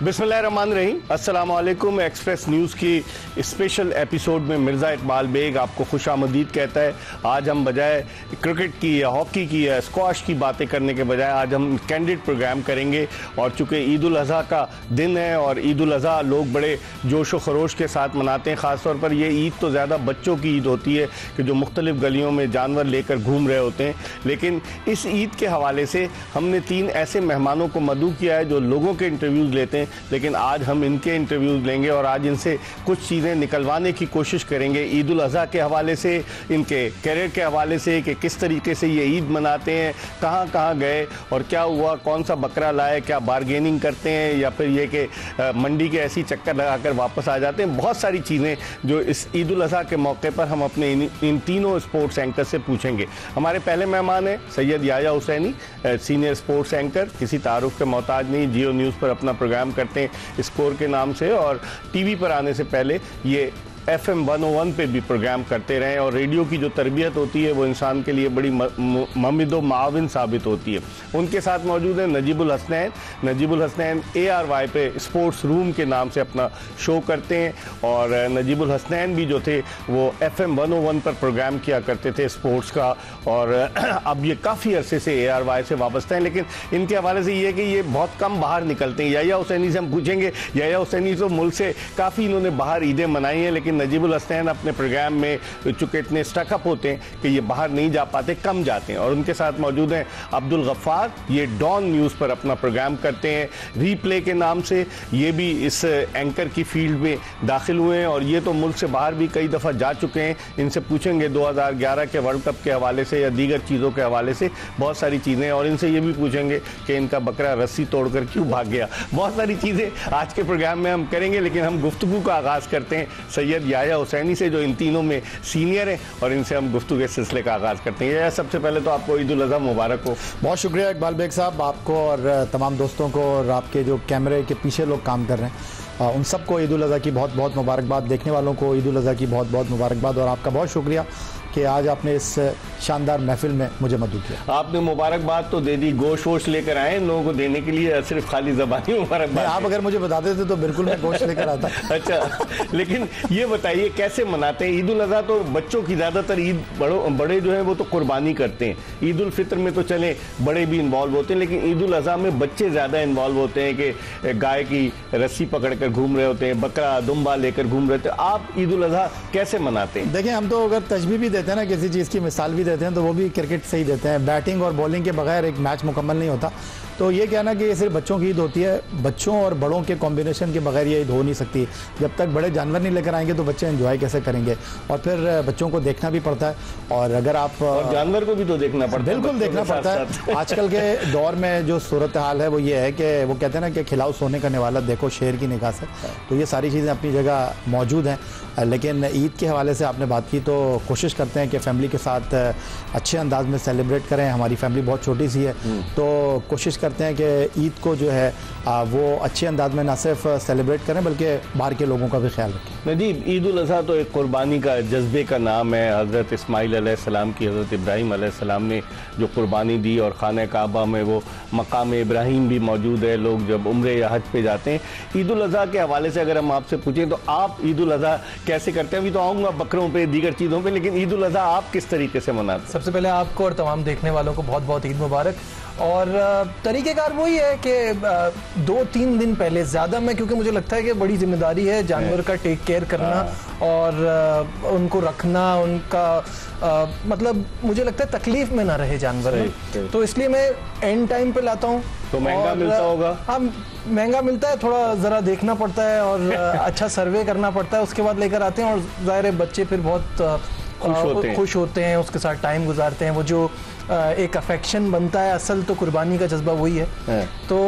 बिस्मिल्लाहिर्रहमानिर्रहीम, अस्सलामु अलैकुम। एक्सप्रेस न्यूज़ की स्पेशल एपिसोड में मिर्ज़ा इकबाल बेग आपको खुशामदीद कहता है। आज हम बजाय क्रिकेट की या हॉकी की या स्क्वाश की बातें करने के बजाय आज हम कैंडिड प्रोग्राम करेंगे। और चूँकि ईद उल अज़हा का दिन है और ईद उल अज़हा लोग बड़े जोश व खरोश के साथ मनाते हैं। ख़ास तौर पर ये ईद तो ज़्यादा बच्चों की ईद होती है कि जो मुख्तलिफ़ गलियों में जानवर लेकर घूम रहे होते हैं। लेकिन इस ईद के हवाले से हमने 3 ऐसे मेहमानों को मदऊ किया है जो लोगों के इंटरव्यूज़ लेते हैं, लेकिन आज हम इनके इंटरव्यूज़ लेंगे और आज इनसे कुछ चीज़ें निकलवाने की कोशिश करेंगे ईद उल अज़हा के हवाले से, इनके कैरियर के हवाले से कि किस तरीके से ये ईद मनाते हैं, कहाँ कहाँ गए और क्या हुआ, कौन सा बकरा लाए, क्या बारगेनिंग करते हैं या फिर ये कि मंडी के ऐसी चक्कर लगाकर वापस आ जाते हैं। बहुत सारी चीज़ें जो इस ईद उल अज़हा के मौके पर हम अपने इन तीनों स्पोर्ट्स एंकर से पूछेंगे। हमारे पहले मेहमान हैं Syed Yahya Hussaini, senior sports anchor, किसी तारुफ के मोहताज नहीं, जियो न्यूज़ पर अपना प्रोग्राम करते हैं स्कोर के नाम से और टीवी पर आने से पहले ये FM 101 पे भी प्रोग्राम करते रहे और रेडियो की जो तरबियत होती है वो इंसान के लिए बड़ी ममिद व माविन साबित होती है। उनके साथ मौजूद है नजीबुल हसनैन। नजीबुल हसनैन ARY पे स्पोर्ट्स रूम के नाम से अपना शो करते हैं और नजीबुल हसनैन भी जो थे वो FM 101 पर प्रोग्राम किया करते थे स्पोर्ट्स का और अब ये काफ़ी अरसे से ARY से वाबस्ता हैं। लेकिन इनके हवाले से ये है कि ये बहुत कम बाहर निकलते हैं। याया हुसैनी से हम पूछेंगे, याया हुसैनी तो मुल्क से काफ़ी इन्होंने बाहर ईदें मनाई हैं, लेकिन नजीबुल हसनैन अपने प्रोग्राम में चूँकि इतने स्टकअप होते हैं कि ये बाहर नहीं जा पाते, कम जाते हैं। और उनके साथ मौजूद हैं अब्दुल गफ्फार, ये डॉन न्यूज़ पर अपना प्रोग्राम करते हैं रीप्ले के नाम से। ये भी इस एंकर की फील्ड में दाखिल हुए हैं और ये तो मुल्क से बाहर भी कई दफ़ा जा चुके हैं। इनसे पूछेंगे 2011 के वर्ल्ड कप के हवाले से या दीगर चीज़ों के हवाले से बहुत सारी चीज़ें, और इनसे ये भी पूछेंगे कि इनका बकरा रस्सी तोड़कर क्यों भाग गया। बहुत सारी चीज़ें आज के प्रोग्राम में हम करेंगे, लेकिन हम गुफ्तगू का आगाज़ करते हैं सैयद याया हुसैनी से जो इन तीनों में सीनियर हैं और इनसे हम गुफ्तगू के सिलसिले का आगाज़ करते हैं। सबसे पहले तो आपको ईद उल अज़हा मुबारक हो। बहुत शुक्रिया इकबाल बेग साहब, आपको और तमाम दोस्तों को और आपके जो कैमरे के पीछे लोग काम कर रहे हैं उन सबको ईद उल अज़हा की बहुत बहुत मुबारकबाद। देखने वालों को ईद उल अज़हा की बहुत बहुत मुबारकबाद और आपका बहुत शुक्रिया कि आज आपने इस शानदार महफिल में मुझे मदद किया। आपने मुबारकबाद तो दे दी, गोश्त वोश लेकर आए लोगों को देने के लिए, सिर्फ खाली ज़बानी मुबारकबाद? आप अगर मुझे बता देते तो बिल्कुल मैं गोश्त लेकर आता। अच्छा, लेकिन ये बताइए कैसे मनाते हैं ईद उल अज़हा? तो बच्चों की ज़्यादातर ईद, बड़े जो हैं वो तो कुर्बानी करते हैं। ईद उल फितर में तो चले बड़े भी इन्वॉल्व होते हैं, लेकिन ईद उल अज़हा में बच्चे ज़्यादा इन्वॉल्व होते हैं कि गाय की रस्सी पकड़ कर घूम रहे होते हैं, बकरा दुम्बा लेकर घूम रहे होते हैं। आप ईद उल अज़हा कैसे मनाते हैं? देखिए, हम तो अगर तजबीह भी देते हैं ना, किसी चीज़ की मिसाल भी देते हैं तो वो भी क्रिकेट से ही देते हैं। बैटिंग और बॉलिंग के बगैर एक मैच मुकम्मल नहीं होता। तो ये कहना कि ये सिर्फ बच्चों की ईद होती है, बच्चों और बड़ों के कॉम्बिनेशन के बगैर ये ईद हो नहीं सकती। जब तक बड़े जानवर नहीं लेकर आएंगे तो बच्चे एंजॉय कैसे करेंगे? और फिर बच्चों को देखना भी पड़ता है और अगर आप और जानवर को भी तो देखना पड़ता है। बिल्कुल देखना पड़ता है। आजकल के दौर में जो सूरत हाल है वो ये है कि वो कहते हैं ना कि खिलाओ सोने का निवाला देखो शेर की निगाह से। तो ये सारी चीज़ें अपनी जगह मौजूद हैं, लेकिन ईद के हवाले से आपने बात की तो कोशिश करते हैं कि फैमिली के साथ अच्छे अंदाज में सेलिब्रेट करें। हमारी फैमिली बहुत छोटी सी है तो कोशिश करते हैं कि ईद को जो है वो अच्छे अंदाज में ना सिर्फ सेलिब्रेट करें बल्कि बाहर के लोगों का भी ख्याल रखें। नजीब, ईद उल अज़हा तो एक कुर्बानी का जज्बे का नाम है। हज़रत इस्माइल अलैहिस्सलाम की हज़रत इब्राहीम अलैहिस्सलाम ने जो कुर्बानी दी और खाने काबा में वो मकाम इब्राहीम भी मौजूद है। लोग जब उम्रे या हज पे जाते हैं, ईद उल अज़हा के हवाले से अगर हम आपसे पूछें तो आप ईद उल अज़हा कैसे करते हैं? अभी तो आऊँगा बकरों पर, दीगर चीज़ों पर, लेकिन ईद उल अज़हा आप किस तरीके से मनाते हैं? सबसे पहले आपको और तमाम देखने वालों को बहुत बहुत ईद मुबारक। और तरीक़ेकार वही है कि 2-3 दिन पहले ज़्यादा मैं, क्योंकि मुझे लगता है कि बड़ी जिम्मेदारी है जानवर का टेक केयर करना और उनको रखना, उनका मतलब मुझे लगता है तकलीफ में ना रहे जानवर, तो इसलिए मैं एंड टाइम पे लाता हूँ। तो महंगा मिलता होगा? हाँ, महंगा मिलता है, थोड़ा ज़रा देखना पड़ता है और अच्छा सर्वे करना पड़ता है, उसके बाद लेकर आते हैं। और ज़ाहिर है बच्चे फिर बहुत खुश होते हैं, उसके साथ टाइम गुजारते हैं। वो जो एक अफेक्शन बनता है, असल तो कुर्बानी का जज्बा वही है। तो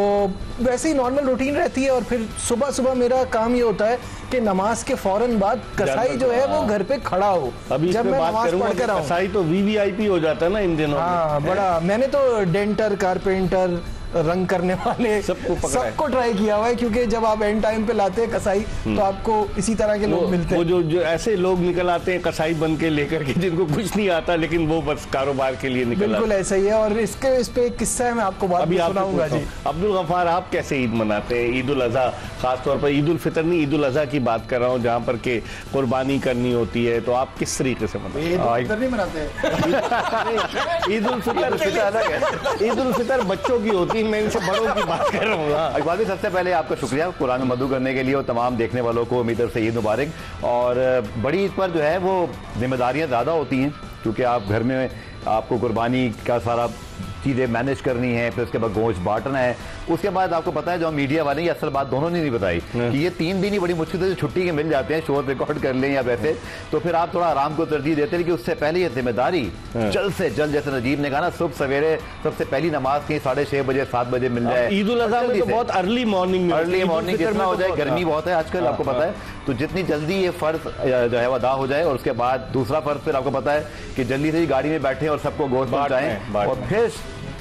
वैसे ही नॉर्मल रूटीन रहती है और फिर सुबह सुबह मेरा काम ये होता है कि नमाज के फौरन बाद कसाई जो है वो घर पे खड़ा हो। अभी जब मैं नमाज पढ़कर आऊँ, कसाई तो VVIP हो जाता है ना इन दिनों। हाँ, बड़ा। मैंने तो डेंटर, कारपेंटर, रंग करने वाले सबको ट्राई किया हुआ है, क्योंकि जब आप एंड टाइम पे लाते हैं कसाई तो आपको इसी तरह के लोग मिलते हैं। वो जो ऐसे लोग निकल आते हैं कसाई बन के लेकर के, जिनको कुछ नहीं आता लेकिन वो बस कारोबार के लिए निकल। बिल्कुल ऐसा ही है। और इस पे एक किस्सा है, मैं आपको बात सुनाऊंगा जी। अब्दुल गफ्फार, आप कैसे ईद मनाते हैं? ईद उल अजहा, खासतौर पर ईद उल फितर नहीं, ईद उल अजहा की बात कर रहा हूँ, जहाँ पर के कुर्बानी करनी होती है, तो आप किस तरीके से मनाते हैं? ईद उल फितर बच्चों की होती है, मैं इनसे बड़ों की बात कर रहा हूँ। इकबाल भाई, सबसे पहले आपका शुक्रिया कुरान में मदू करने के लिए, और तमाम देखने वालों को मेरी तरफ से ईद मुबारक। और बड़ी ईद पर जो है वो जिम्मेदारियां ज़्यादा होती हैं, क्योंकि आप घर में आपको कुर्बानी का सारा चीज़ें मैनेज करनी है, फिर उसके बाद गोश्त बांटना है। उसके बाद आपको पता है, जो मीडिया वाले ये असल बात दोनों ने नहीं बताई कि ये 3 दिन ही बड़ी मुश्किल से छुट्टी के मिल जाते हैं, शो रिकॉर्ड कर लें या वैसे, तो फिर आप थोड़ा आराम को तरजीह देते हैं। कि उससे पहले ये जिम्मेदारी जल्द से जल्द, जैसे नजीब ने कहा ना, सुबह सवेरे सबसे पहली नमाज की 6:30 बजे 7 बजे मिल जाए। ईद उल अजहा में तो बहुत अर्ली मॉर्निंग कितना हो जाए, गर्मी बहुत है आजकल, आपको पता है, तो जितनी जल्दी ये फर्ज जो है वो अदा हो जाए। और उसके बाद दूसरा फर्ज फिर आपको पता है कि जल्दी से ही गाड़ी में बैठे और सबको गोश्त पहुंचाएं, और फिर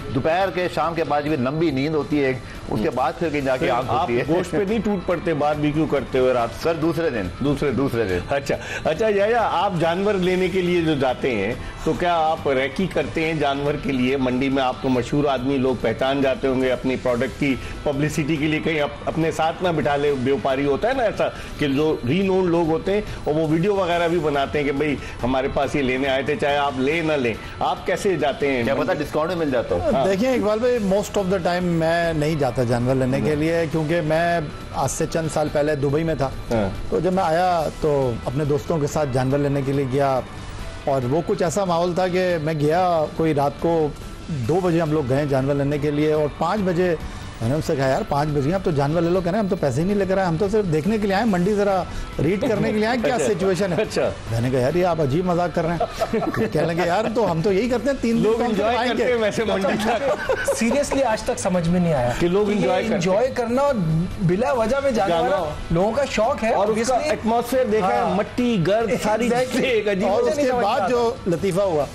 दोपहर के शाम के बाद भी लंबी नींद होती है, उसके बाद फिर कहीं जाके आंख होती है। गोश्त पे नहीं टूट पड़ते बारबेक्यू करते हुए रात? सर दूसरे दिन। अच्छा याया, आप जानवर लेने के लिए जो जाते हैं तो क्या आप रैकी करते हैं जानवर के लिए? मंडी में आपको मशहूर आदमी लोग पहचान जाते होंगे अपनी प्रोडक्ट की पब्लिसिटी के लिए, कहीं अपने साथ ना बिठा ले व्यापारी, होता है ना ऐसा कि जो रीनोन लोग होते हैं और वो वीडियो वगैरह भी बनाते हैं कि भाई हमारे पास ये लेने आए थे, चाहे आप ले ना लें। आप कैसे जाते हैं? क्या पता डिस्काउंट में मिल जाता हो? देखिए इकबाल भाई, मोस्ट ऑफ द टाइम मैं नहीं जाता जानवर लेने के लिए, क्योंकि मैं आज से चंद साल पहले दुबई में था। तो जब मैं आया तो अपने दोस्तों के साथ जानवर लेने के लिए गया, और वो कुछ ऐसा माहौल था कि मैं गया, कोई रात को 2 बजे हम लोग गए जानवर लेने के लिए, और 5 बजे मैंने उनसे कहा, यार 5 बजे आप तो जानवर ले लो। कह रहे हैं हम तो पैसे ही नहीं लेकर आए, हम तो सिर्फ देखने के लिए आए, मंडी जरा रीड करने के लिए आए, क्या सिचुएशन है। अच्छा। मैंने कहा यार ये आप अजीब मजाक कर रहे हैं। कहने लगे यार तो हम तो यही करते हैं, 3 लोग एंजॉय करते हैं वैसे मंडी। सीरियसली आज तक समझ में नहीं आया कि लोग एंजॉय करना और बिला वजह में जानवर लोगों का शौक है, और उसका एटमॉस्फेयर देखा है, मट्टी गर्द सारी चीजें। और उसके बाद जो लतीफा हुआ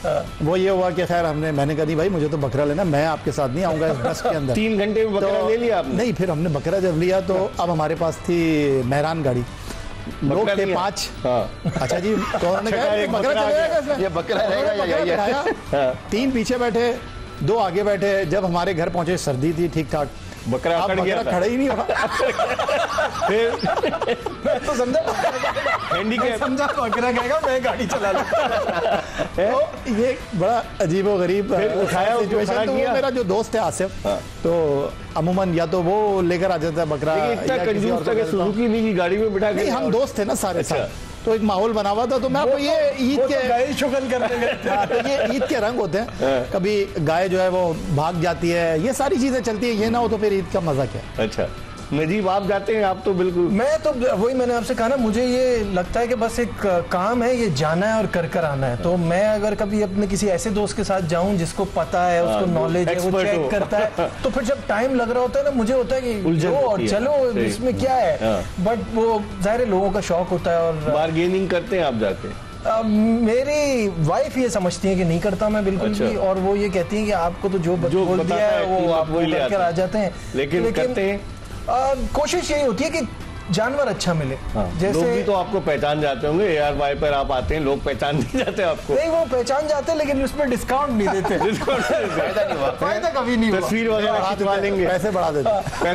वो ये हुआ कि खैर मैंने कहा नहीं भाई मुझे तो बकरा लेना, मैं आपके साथ नहीं आऊंगा इस बस के अंदर। 3 घंटे में बकरा ले लिया आपने? नहीं, फिर हमने बकरा जब लिया तो अब हमारे पास थी मेहरान गाड़ी, लोग थे 5। अच्छा जी, तो उन्होंने कहा बकरा चलेगा, ये बकरा रहेगा। 3 पीछे बैठे, 2 आगे बैठे। जब हमारे घर पहुंचे सर्दी थी ठीक ठाक, बकरा अकड़ गया था, खड़ा ही नहीं हो रहा। मैं तो समझा बकरा कहेगा मैं गाड़ी चला लूं। तो ये बड़ा अजीबो गरीब सिचुएशन। तो मेरा जो दोस्त है आसिफ, तो अमूमन या तो वो लेकर आ जाता है बकरा, इतना कंजूस था कि सुजुकी नहीं की गाड़ी में बिठा के। हम दोस्त थे ना सारे साथ, तो एक माहौल बना हुआ था। तो मैं आपको ये ईद के गाय शुगल करने गए थे। तो ये ईद के रंग होते हैं, कभी गाय जो है वो भाग जाती है, ये सारी चीजें चलती है, ये ना हो तो फिर ईद का मजा क्या। अच्छा नजीब, आप जाते हैं? आप तो बिल्कुल। मैं तो वही मैंने आपसे कहा ना, मुझे ये लगता है कि बस एक काम है, ये जाना है और कर आना है। तो मैं अगर कभी अपने किसी ऐसे दोस्त के साथ जाऊं जिसको पता है, उसको नॉलेज है, वो चेक करता है, तो फिर जब टाइम लग रहा होता है ना, मुझे होता है कि जो और चलो इसमें क्या है। बट वो जाहिर है लोगों का शौक होता है। और बार्गेनिंग करते हैं आप जाके? मेरी वाइफ ये समझती है कि नहीं करता मैं बिल्कुल भी, और वो ये कहती है कि आपको तो जो बोल दिया है वो आप लेकर आ जाते हैं। लेकिन करते हैं, कोशिश यही होती है कि जानवर अच्छा मिले। जैसे लोग भी तो आपको पहचान जाते होंगे, ARY पर आप आते हैं, लोग पहचान नहीं जाते आपको? नहीं, वो पहचान जाते हैं लेकिन उसमें डिस्काउंट नहीं देते। फायदा नहीं हुआ, फायदा कभी नहीं हुआ। तस्वीर वगैरह खिंचवा लेंगे, पैसे बढ़ा देते।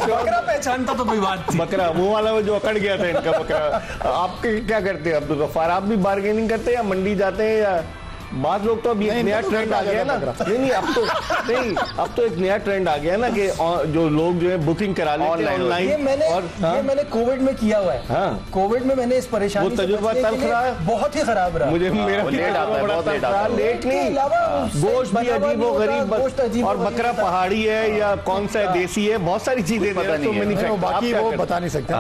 बकरा पहचानता तो कोई बात थी। बकरा वो वाला जो अकड़ गया था इनका बकरा। आपके क्या करते हैं अब्दुल गफ्फार? आप भी बार्गेनिंग करते हैं या मंडी जाते हैं? या बाद लोग तो अभी एक नया ट्रेंड आ गया ना, नहीं अब तो एक नया ट्रेंड आ गया ना कि जो लोग जो है बुकिंग करा लेते हैं ऑनलाइन। ये मैंने कोविड में किया हुआ है। कोविड में मैंने इस परेशानी, वो तजुर्बा तल्ख रहा है, बहुत ही खराब रहा। मुझे मेरा लेट नहीं, गोश्त भी अजीब व गरीब, और बकरा पहाड़ी है या कौन सा देसी है, बहुत सारी चीजें पता नहीं है, बाकी वो बता नहीं सकते।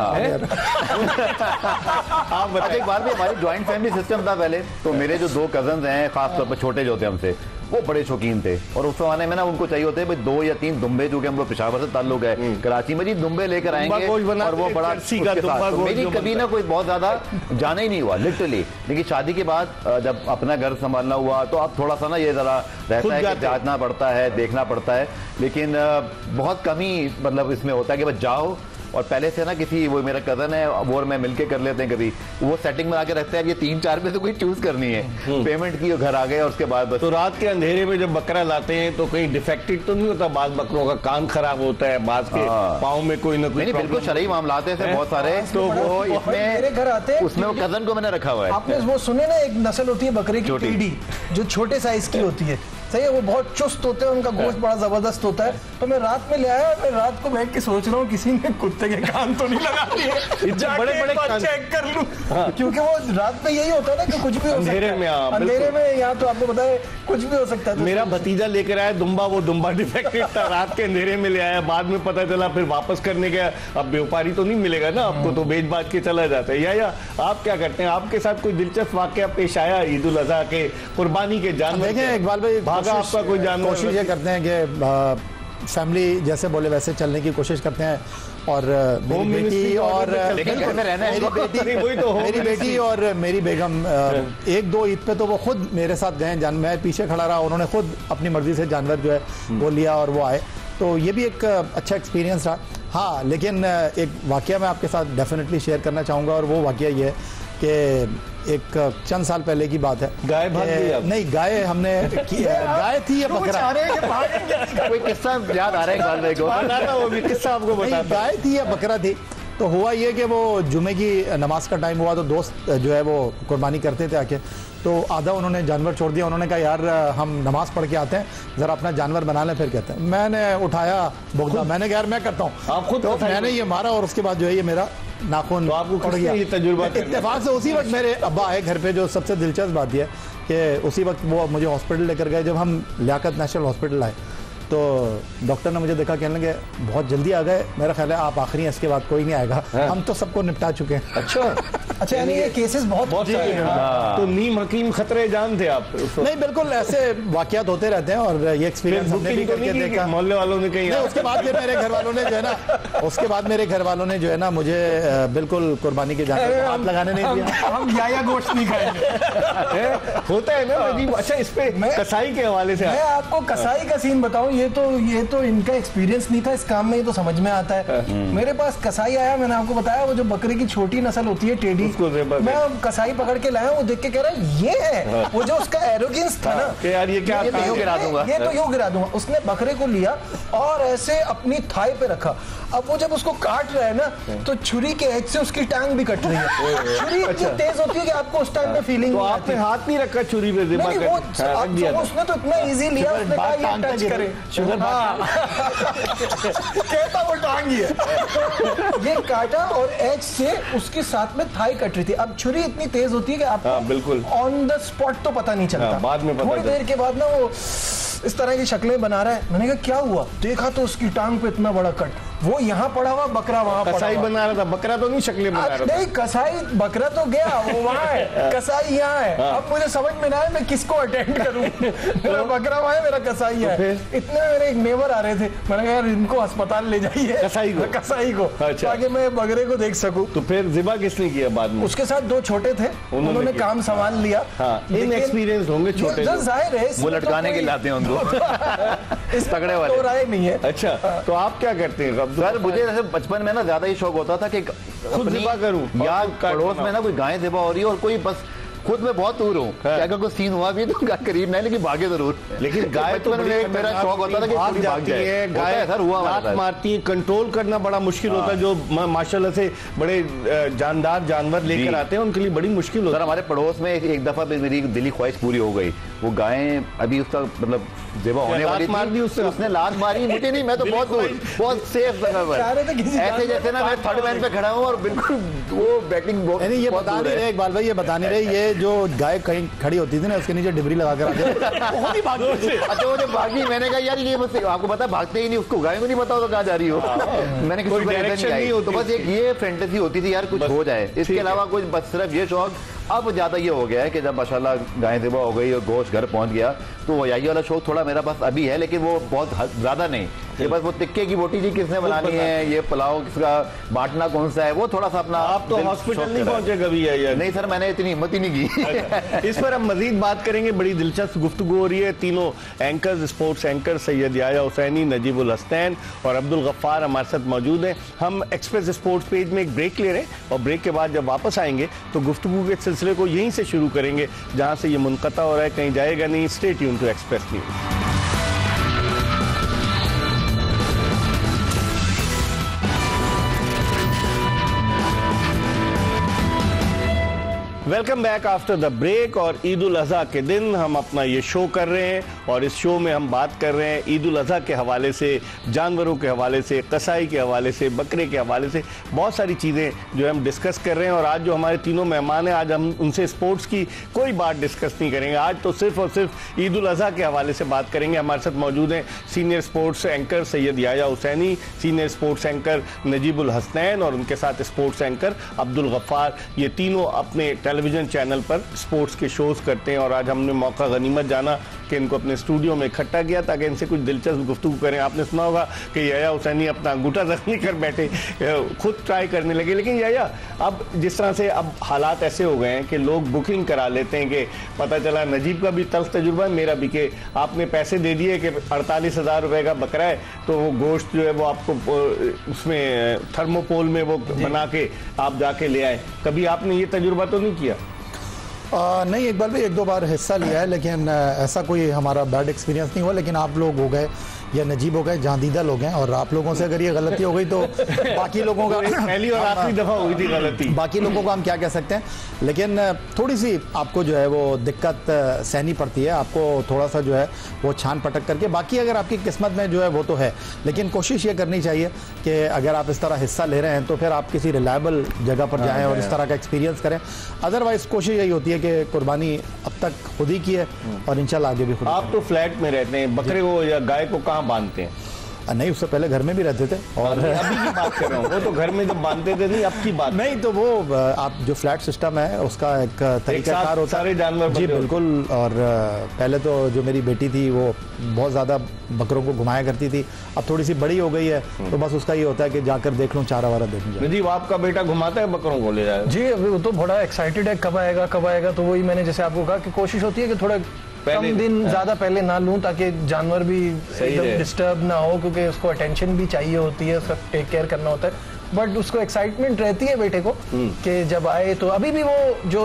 आप बताइए, एक बार भी हमारी ज्वाइंट फैमिली सिस्टम था पहले, तो मेरे जो 2 कजन हैं, खासतौर पर छोटे जो थे हमसे, वो बड़े शौकीन थे। और उस जमाने में ना उनको चाहिए होते भाई 2 या 3 दुम्बे, जो कि हम लोग पेशावर से ताल्लुक है, कराची में जी दुम्बे लेकर आएंगे और वो बड़ा मेरी कभी ना कोई बहुत ज्यादा जाना ही नहीं हुआ लिटरली। लेकिन शादी के बाद जब अपना घर संभालना हुआ तो अब थोड़ा सा ना ये जरा रहता है कि जांचना पड़ता है, देखना पड़ता है, लेकिन बहुत कम ही मतलब इसमें होता है कि बस जाओ। और पहले से ना किसी, वो मेरा कजन है वो और मैं मिलके कर लेते हैं कभी, वो सेटिंग बना के रखते हैं ये 3-4 में से कोई चूज करनी है, पेमेंट की, घर आ गए और उसके बाद बस। तो रात के अंधेरे में जब बकरा लाते हैं तो कहीं डिफेक्टेड तो नहीं होता? बाद बकरों का कान खराब होता है, बाद के पाँव में कोई ना कोई। बिल्कुल शरई मामला थे बहुत सारे। तो वो इसमें मेरे घर आते हैं, उसमें वो कजन को मैंने रखा हुआ है। आपने वो सुने ना, एक नस्ल होती है बकरे की टीडी, जो छोटे साइज की होती है, सही है, वो बहुत चुस्त होते हैं, उनका गोश्त बड़ा जबरदस्त होता है। तो मैं रात में ले आया, मैं रात को बैठ के सोच रहा हूँ किसी ने कुत्ते के कान तो नहीं लगा दिए, बड़े बड़े चेक कर लूं। क्योंकि वो रात में यही होता है ना कि कुछ भी हो सकता है अंधेरे में, यहाँ तो आपको पता है कुछ भी हो सकता है। मेरा भतीजा लेकर आया दुम्बा, वो दुम्बा डिफेक्टेड था, रात के अंधेरे में ले आया, बाद में पता चला, फिर वापस करने गया। अब व्यापारी तो नहीं मिलेगा ना आपको, तो बेच बाज के चला जाता है। या आप क्या करते हैं? आपके साथ कोई दिलचस्प वाकया पेश आया ईद उल अजहा के, कुर्बानी के जानवर? देखें इकबाल भाई, भागा आपका कोई जानवर? कोशिश ये करते हैं कि फैमिली जैसे बोले वैसे चलने की कोशिश करते हैं। और मेरी बेटी और मेरी बेटी और मेरी बेगम 1-2 ईद पे तो वो खुद मेरे साथ गए, मैं पीछे खड़ा रहा, उन्होंने खुद अपनी मर्जी से जानवर जो है वो लिया और वो आए। तो ये भी एक अच्छा एक्सपीरियंस रहा। हाँ, लेकिन एक वाकया मैं आपके साथ डेफिनेटली शेयर करना चाहूँगा, और वो वाकया ये है कि एक चंद साल पहले की बात है। गाय भाग गई? नहीं, गाय हमने गाय थी या बकरा, कोई किस्सा याद आ रहा है? वो भी किस्सा आपको बताता। गाय थी या बकरा थी? तो हुआ ये कि वो जुमे की नमाज का टाइम हुआ तो दोस्त जो है वो कुर्बानी करते थे आके, तो आधा उन्होंने जानवर छोड़ दिया। उन्होंने कहा यार हम नमाज पढ़ के आते हैं, जरा अपना जानवर बना लें फिर कहते हैं। मैंने उठाया बोगदा, मैंने कहा यार मैं करता हूँ, तो मैंने ये मारा और उसके बाद जो है ये मेरा नाखून पड़ गया। ये तजुर्बा इत्तेफाक से उसी वक्त मेरे अब्बा आए घर पे। जो सबसे दिलचस्प बात यह कि उसी वक्त वो मुझे हॉस्पिटल लेकर गए। जब हम लियाकत नेशनल हॉस्पिटल आए तो डॉक्टर ने मुझे देखा, कहने लगे बहुत जल्दी आ गए, मेरा ख्याल है आप आखिरी हैं, इसके बाद कोई नहीं आएगा, हम तो सबको निपटा चुके हैं। अच्छा, यानी ये केसेस बहुत तो नीम हकीम खतरे जान थे आप? नहीं, बिल्कुल ऐसे वाकयात होते रहते हैं और ये एक्सपीरियंस हमने भी करके देखा। मोहल्ले वालों ने कहीं उसके बाद फिर मेरे घर वालों ने जो है ना, उसके बाद मेरे घर वालों ने जो है ना मुझे बिल्कुल कुर्बानी के जानवर हाथ लगाने नहीं दिया। हम या गोश्त नहीं खाएंगे, होता है ना। अच्छा, इस पे कसाई के हवाले से मैं आपको कसाई का सीन बताऊं, ये तो इनका एक्सपीरियंस नहीं था इस काम में, ये तो समझ में आता है। मेरे पास कसाई आया, मैंने आपको बताया वो जो बकरे की छोटी नस्ल होती है टेडी, मैं कसाई पकड़ के लाया, वो देख के कह रहा है ये है वो जो उसका एरोगेंस था ना कि यार ये क्या, ये तो यूं गिरा दूंगा। उसने बकरे को लिया और ऐसे अपनी थाई पे रखा। अब वो जब उसको काट रहा है ना, तो छुरी के एज से उसकी टांग भी कट रही है। छुरी इतनी तेज होती है कि आपको उस टाइम पे फीलिंग नहीं आती। हाथ नहीं रखा छुरी पे? उसने तो इतना इजी लिया, उसने कहा ये टच करे, कहता वो टांग ही है। ये काटा और एज से उसके साथ में थाई कट रही थी। अब छुरी इतनी तेज होती है कि आपको बिल्कुल ऑन द स्पॉट तो पता नहीं चलता, बाद में थोड़ी देर के बाद ना वो इस तरह की शक्लें बना रहा है। मैंने कहा क्या हुआ? देखा तो उसकी टांग पे इतना बड़ा कट, वो यहाँ पड़ा हुआ, बकरा वहां पड़ा। कसाई बना रहा था, बकरा तो नहीं शक्लें बना रहा था। नहीं, कसाई बकरा तो गया, वो वहां है, कसाई यहाँ है। अब मुझे समझ में ना आया मैं किसको अटेंड करूं। मेरा बकरा वहां है, मेरा कसाई है। इतने मेरे एक नेबर आ रहे थे, मैंने कहा यार इनको अस्पताल ले जाइए, कसाई को, ताकि मैं बकरे को देख सकूं। तो फिर जिबा किसने किया बाद में? उसके साथ 2 छोटे थे, उन्होंने काम संभाल लिया। इनएक्सपीरियंस होंगे छोटे, जाहिर है वो लटकाने के लाते हैं उनको, इस तगड़े वाले, तो राय नहीं है। अच्छा, तो आप क्या करते हैं? सर मुझे बचपन में ना ज्यादा ही शौक होता था कि खुद ज़िबा करूं, या पड़ोस में ना कोई गाय ज़िबा हो रही है और कोई बस खुद में बहुत दूर हूँ, अगर कोई सीन हुआ भी तो करीब नहीं, लेकिन भागे जरूर। लेकिन गाय तो मेरा शौक होता था कि भाग जाती है, गाय सर हुआ मारती है, कंट्रोल करना बड़ा मुश्किल होता है। जो माशाल्लाह से बड़े जानदार जानवर लेकर आते हैं उनके लिए बड़ी मुश्किल होता है। हमारे पड़ोस में एक दफा मेरी दिली ख्वाहिश पूरी हो गई। वो गायें अभी उसका मतलब ज़िबा होने वाली थी, उसने लात मारी, मुझे नहीं, मैं तो बहुत दूर, बहुत सेफ जगह पर, ऐसे जैसे ना मैं थर्ड मैन पे खड़ा हूँ और बिल्कुल वो बैटिंग। ये बता नहीं रहे इकबाल भाई, ये बता नहीं रहे, ये जो गाय कहीं खड़ी होती थी ना उसके नीचे डिबरी लगा कर आते भागी। अच्छा वो जब भागी, मैंने कहा यार ये बस आपको पता भागते ही नहीं, उसको गाय को नहीं पता तो कहाँ जा रही हो। मैंने किसी को डायरेक्शन नहीं, तो बस एक ये फैंटेसी होती थी यार कुछ हो जाए, इसके अलावा कुछ बस सिर्फ ये शौक अब ज़्यादा ये हो गया है कि जब माशाल्लाह गाय ज़िबा हो गई और गोश्त घर पहुंच गया तो वो याई वाला शौक थोड़ा मेरा पास अभी है, लेकिन वो बहुत ज़्यादा नहीं। ये बस वो टिक्के की बोटी जी किसने बनानी है, ये पुलाव किसका बांटना कौन सा है, वो थोड़ा सा अपना। आप तो हॉस्पिटल नहीं पहुंचे कभी यार? नहीं सर, मैंने इतनी हिम्मत ही नहीं की। इस पर हम मजीद बात करेंगे। बड़ी दिलचस्प गुफ्तगू हो रही है। तीनों anchors, sports anchor Syed Yahya Hussaini, Najibul Hasnain और अब्दुल गफ्फार हमारे साथ मौजूद हैं। हम एक्सप्रेस स्पोर्ट्स पेज में एक ब्रेक ले रहे हैं और ब्रेक के बाद जब वापस आएंगे तो गुफ्तगू के सिलसिले को यहीं से शुरू करेंगे जहां से ये मुनक़ता हो रहा है, कहीं जाएगा नहीं। Stay tune to Express News. Welcome back after the break. और ईद उल अज़हा के दिन हम अपना ये शो कर रहे हैं और इस शो में हम बात कर रहे हैं ईद उल अज़हा के हवाले से, जानवरों के हवाले से, कसाई के हवाले से, बकरे के हवाले से बहुत सारी चीज़ें जो हम डिस्कस कर रहे हैं। और आज जो हमारे तीनों मेहमान हैं, आज हम उनसे स्पोर्ट्स की कोई बात डिस्कस नहीं करेंगे। आज तो सिर्फ और सिर्फ ईद उल अज़हा के हवाले से बात करेंगे। हमारे साथ मौजूद हैं senior sports anchor Syed Yahya Hussaini, senior sports anchor Najibul Hasnain और उनके साथ स्पोर्ट्स एंकर अब्दुल गफ्फार। ये तीनों अपने टेलीविजन चैनल पर स्पोर्ट्स के शोज करते हैं और आज हमने मौका गनीमत जाना कि इनको अपने स्टूडियो में इकट्ठा किया ताकि इनसे कुछ दिलचस्प गुफ्तगू करें। आपने सुना होगा कि याया हुसैनी अपना अंगूठा जख्मी कर बैठे, खुद ट्राई करने लगे। लेकिन याया, अब जिस तरह से अब हालात ऐसे हो गए हैं कि लोग बुकिंग करा लेते हैं कि पता चला नजीब का भी तल्ख तजुर्बा है, मेरा भी, कि आपने पैसे दे दिए कि 48,000 रुपए का बकरा है तो वो गोश्त जो है वो आपको उसमें थर्मोपोल में वो बना के आप जाके ले आए। कभी आपने ये तजुर्बा तो नहीं किया? नहीं, एक बार भी, एक दो बार हिस्सा लिया है, लेकिन ऐसा कोई हमारा बैड एक्सपीरियंस नहीं हुआ। लेकिन आप लोग हो गए या नजीब हो गए, जांदीदा लोग हैं और आप लोगों से अगर ये गलती हो गई तो बाकी लोगों का पहली और आखिरी दफा हुई थी गलती, बाकी लोगों को हम क्या कह सकते हैं। लेकिन थोड़ी सी आपको जो है वो दिक्कत सहनी पड़ती है, आपको थोड़ा सा जो है वो छान पटक करके। बाकी अगर आपकी किस्मत में जो है वो तो है, लेकिन कोशिश ये करनी चाहिए कि अगर आप इस तरह हिस्सा ले रहे हैं तो फिर आप किसी रिलायबल जगह पर जाएं और इस तरह का एक्सपीरियंस करें। अदरवाइज कोशिश यही होती है कि कुर्बानी अब तक खुद ही की है और इंशाल्लाह आगे भी खुद। आप तो फ्लैट में रहते हैं, बकरे को या गाय को कहाँ बांधते हैं? नहीं, उससे पहले घर में भी रहते थे और अभी की बात कर रहा हूँ। वो तो घर में जब बांधते थे, नहीं अब की बात नहीं। तो वो आप जो फ्लैट सिस्टम है उसका एक तरीकाकार होता है, सारे जानवर जी बिल्कुल। और पहले तो जो मेरी बेटी थी वो बहुत ज़्यादा बकरों को घुमाया करती थी, अब थोड़ी सी बड़ी हो गई है तो बस उसका ये होता है कि जाकर देख लूँ, चारा वारा देख लूँ। जी, आपका बेटा घुमाता है बकरों को ले जाए? जी, अभी वो तो बड़ा एक्साइटेड है, कब आएगा कब आएगा। तो वही मैंने जैसे आपको कहा कि कोशिश होती है कि थोड़ा कम दिन ज़्यादा पहले ना लूं ताकि जानवर भी एकदम डिस्टर्ब ना हो, क्योंकि उसको अटेंशन भी चाहिए होती है, उसका टेक केयर करना होता है। बट उसको एक्साइटमेंट रहती है बेटे को कि जब आए तो। अभी भी वो जो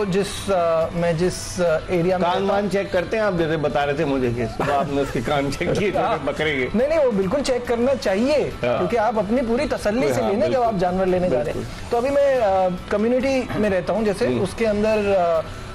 मैं जिस एरिया में कान वान चेक करते हैं आप, जैसे बता रहे थे मुझे कि सुबह आपने उसके कान चेक किए थे बकरे के। नहीं, वो बिल्कुल चेक करना चाहिए क्योंकि आप अपनी पूरी तसल्ली से लेना जब आप जानवर लेने जा रहे हैं। तो अभी मैं कम्युनिटी में रहता हूँ, जैसे उसके अंदर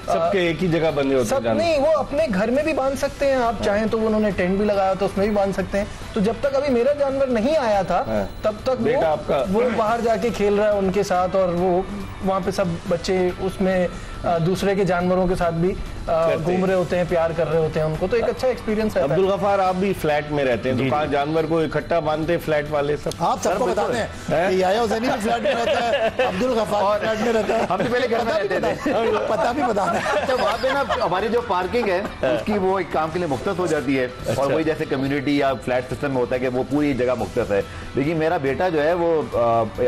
सबके एक ही जगह बंधे होते हैं? सब नहीं, वो अपने घर में भी बांध सकते हैं, आप चाहें तो उन्होंने टेंट भी लगाया तो उसमें भी बांध सकते हैं। तो जब तक अभी मेरा जानवर नहीं आया था तब तक वो बाहर जाके खेल रहा है उनके साथ, और वो वहाँ पे सब बच्चे उसमें दूसरे के जानवरों के साथ भी घूम रहे होते हैं, प्यार कर रहे होते हैं उनको। तो एक अच्छा एक्सपीरियंस है। अब्दुल गफ्फार, आप भी फ्लैट में रहते हैं तो कहाँ जानवर को इकट्ठा बांधते हैं फ्लैट वाले सब? आप सबको बताते हैं कि याया हुसैनी भी फ्लैट में रहता है, अब्दुल गफ्फार फ्लैट में रहता है। हम भी पहले घर में रहते थे, पता भी बताना है। तो वहाँ पे ना हमारी जो पार्किंग है उसकी वो एक काम के लिए मुख्तस हो जाती है। और वही जैसे कम्युनिटी या फ्लैट सिस्टम में होता है कि वो पूरी जगह मुख्तस है। लेकिन मेरा बेटा जो है वो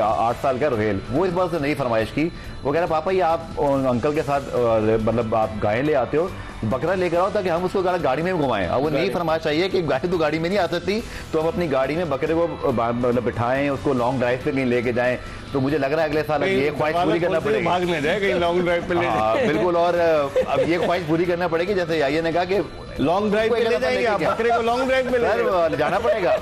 8 साल का रोहेल, वो इस बात से नहीं फरमाइश की। वो कह रहा पापा ये आप अंकल के साथ मतलब आप गाय ले आते हो, बकरा लेकर आओ ताकि हम उसको गाड़ी में घुमाएं। अब वो नहीं फरमाया चाहिए कि गाय तो गाड़ी में नहीं आ सकती, तो हम अपनी गाड़ी में बकरे को मतलब बिठाएं, उसको लॉन्ग ड्राइव पे कहीं लेके जाएं। तो मुझे लग रहा है अगले साल ये ख्वाहिश पूरी करना पड़ेगी, भाग में जाए कहीं लॉन्ग ड्राइव पे ले। हाँ बिल्कुल, और अब ये ख्वाहिश पूरी करना पड़ेगी। जैसे याया ने कहा कि लॉन्ग ड्राइव पे ले जाएंगे आप बकरे को, लॉन्ग ड्राइव पे ले जाना पड़ेगा,